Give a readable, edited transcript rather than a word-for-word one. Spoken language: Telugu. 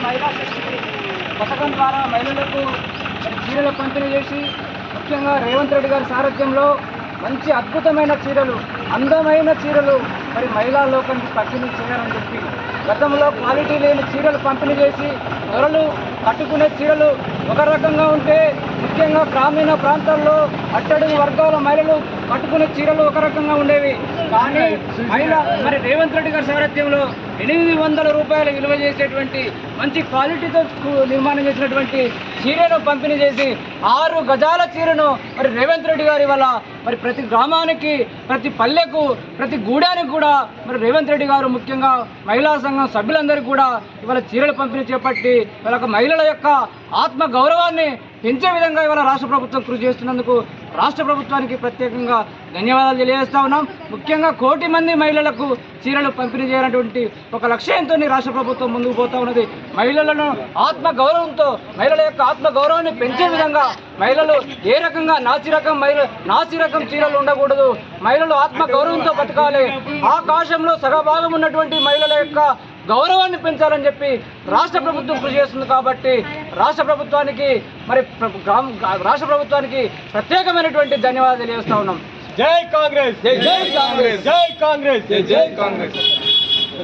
మహిళా శక్తి పథకం ద్వారా మహిళలకు చీరలు పంపిణీ చేసి ముఖ్యంగా రేవంత్ రెడ్డి గారి సారథ్యంలో మంచి అద్భుతమైన చీరలు, అందమైన చీరలు మహిళా లోకానికి పంపిణీ చేయాలని చెప్పి గతంలో క్వాలిటీ లేని చీరలు పంపిణీ చేసి ధరలు కట్టుకునే చీరలు ఒక రకంగా ఉంటే, ముఖ్యంగా గ్రామీణ ప్రాంతాల్లో అట్టడుగు వర్గాల మహిళలు కట్టుకునే చీరలు ఒక రకంగా ఉండేవి. కానీ రేవంత్ రెడ్డి గారి సారథ్యంలో 800 రూపాయలు విలువ చేసేటువంటి మంచి క్వాలిటీతో నిర్మాణం చేసినటువంటి చీరను పంపిణీ చేసి 6 గజాల చీరను రేవంత్ రెడ్డి గారి వల్ల ప్రతి గ్రామానికి, ప్రతి పల్లెకు, ప్రతి గూడానికి కూడా రేవంత్ రెడ్డి గారు ముఖ్యంగా మహిళా సంఘం సభ్యులందరికీ కూడా ఇవాళ చీరల పంపిణీ చేపట్టి వాళ్ళ మహిళల యొక్క ఆత్మ గౌరవాన్ని పెంచే విధంగా ఇవాళ రాష్ట్ర ప్రభుత్వం కృషి చేస్తున్నందుకు రాష్ట్ర ప్రభుత్వానికి ప్రత్యేకంగా ధన్యవాదాలు తెలియజేస్తా ఉన్నాం. ముఖ్యంగా 1 కోటి మంది మహిళలకు చీరలు పంపిణీ చేయాలనేటువంటి ఒక లక్ష్యంతో రాష్ట్ర ప్రభుత్వం ముందుకు పోతా ఉన్నది. మహిళలను ఆత్మ గౌరవంతో, మహిళల యొక్క ఆత్మ గౌరవాన్ని పెంచే విధంగా మహిళలు ఏ రకంగా నాసి రకం చీరలు ఉండకూడదు, మహిళలు ఆత్మ గౌరవంతో బతకాలి, ఆకాశంలో సగభాగం ఉన్నటువంటి మహిళల యొక్క గౌరవాన్ని పెంచాలని చెప్పి రాష్ట్ర ప్రభుత్వం కృషి చేస్తుంది. కాబట్టి రాష్ట్ర ప్రభుత్వానికి ప్రత్యేకమైనటువంటి ధన్యవాదాలు తెలియజేస్తా ఉన్నాం. జై కాంగ్రెస్, జై కాంగ్రెస్, జై కాంగ్రెస్, జై కాంగ్రెస్.